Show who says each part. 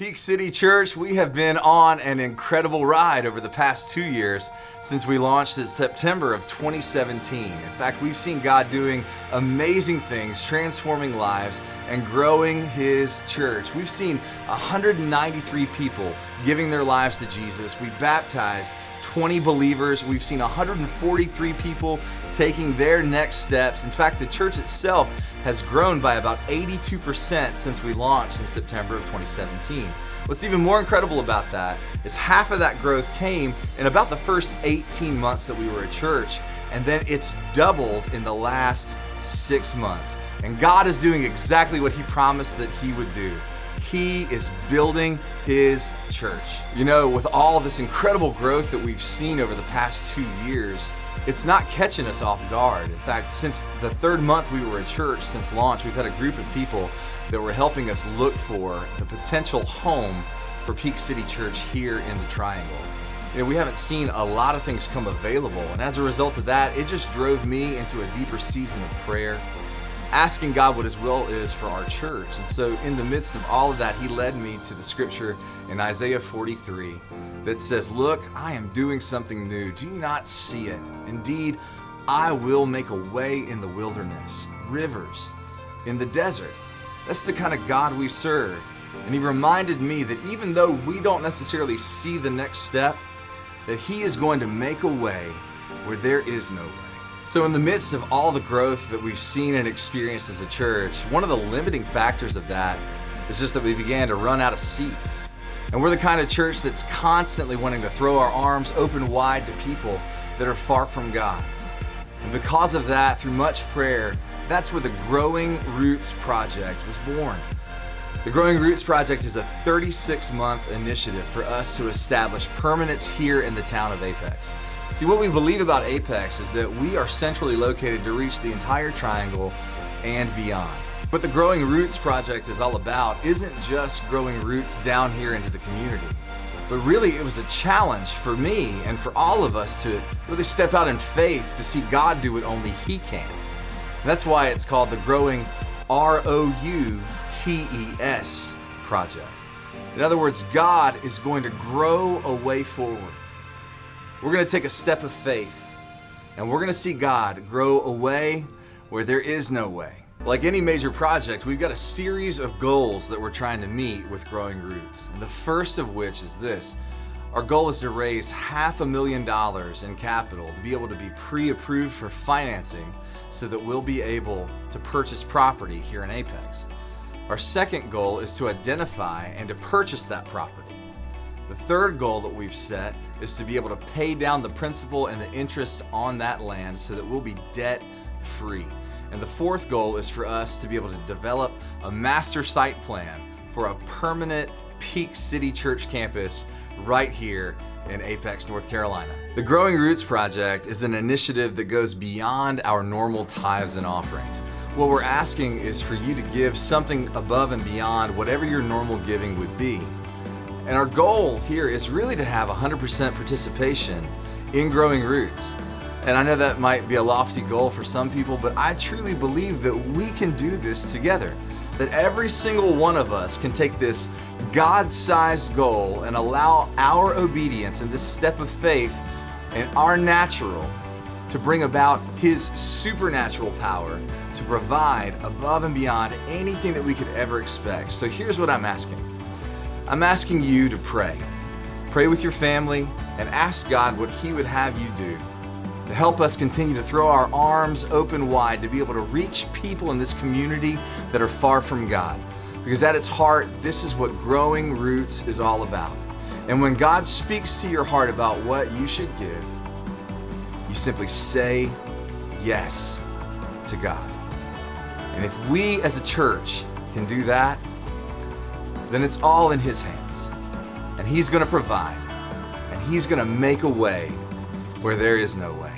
Speaker 1: Peak City Church, we have been on an incredible ride over the past 2 years since we launched in September of 2017. In fact, we've seen God doing amazing things, transforming lives, and growing His church. We've seen 193 people giving their lives to Jesus. We baptized 20 believers. We've seen 143 people taking their next steps. In fact, the church itself has grown by about 82% since we launched in September of 2017. What's even more incredible about that is half of that growth came in about the first 18 months that we were a church, and then it's doubled in the last 6 months. And God is doing exactly what He promised that He would do. He is building His church. You know, with all this incredible growth that we've seen over the past 2 years, it's not catching us off guard. In fact, since the third month we were a church since launch, we've had a group of people that were helping us look for the potential home for Peak City Church here in the Triangle. You know, we haven't seen a lot of things come available, and as a result of that, it just drove me into a deeper season of prayer, asking God what His will is for our church. And so in the midst of all of that, He led me to the scripture in Isaiah 43 that says, "Look, I am doing something new. Do you not see it? Indeed, I will make a way in the wilderness, rivers in the desert." That's the kind of God we serve. And He reminded me that even though we don't necessarily see the next step, that He is going to make a way where there is no way. So in the midst of all the growth that we've seen and experienced as a church, one of the limiting factors of that is just that we began to run out of seats. And we're the kind of church that's constantly wanting to throw our arms open wide to people that are far from God. And because of that, through much prayer, that's where the Growing Roots Project was born. The Growing Roots Project is a 36-month initiative for us to establish permanence here in the town of Apex. See, what we believe about Apex is that we are centrally located to reach the entire Triangle and beyond. What the Growing Roots Project is all about isn't just growing roots down here into the community, but really it was a challenge for me and for all of us to really step out in faith to see God do what only He can. And that's why it's called the Growing ROUTES Project. In other words, God is going to grow a way forward. We're going to take a step of faith, and we're going to see God grow a way where there is no way. Like any major project, we've got a series of goals that we're trying to meet with Growing Roots. And the first of which is this. Our goal is to raise $500,000 in capital to be able to be pre-approved for financing so that we'll be able to purchase property here in Apex. Our second goal is to identify and to purchase that property. The third goal that we've set is to be able to pay down the principal and the interest on that land so that we'll be debt-free. And the fourth goal is for us to be able to develop a master site plan for a permanent Peak City Church campus right here in Apex, North Carolina. The Growing Roots Project is an initiative that goes beyond our normal tithes and offerings. What we're asking is for you to give something above and beyond whatever your normal giving would be. And our goal here is really to have 100% participation in Growing Roots. And I know that might be a lofty goal for some people, but I truly believe that we can do this together. That every single one of us can take this God-sized goal and allow our obedience and this step of faith and our natural to bring about His supernatural power to provide above and beyond anything that we could ever expect. So here's what I'm asking. I'm asking you to pray. Pray with your family and ask God what He would have you do to help us continue to throw our arms open wide to be able to reach people in this community that are far from God. Because at its heart, this is what Growing Roots is all about. And when God speaks to your heart about what you should give, you simply say yes to God. And if we as a church can do that, then it's all in His hands. And He's going to provide. And He's going to make a way where there is no way.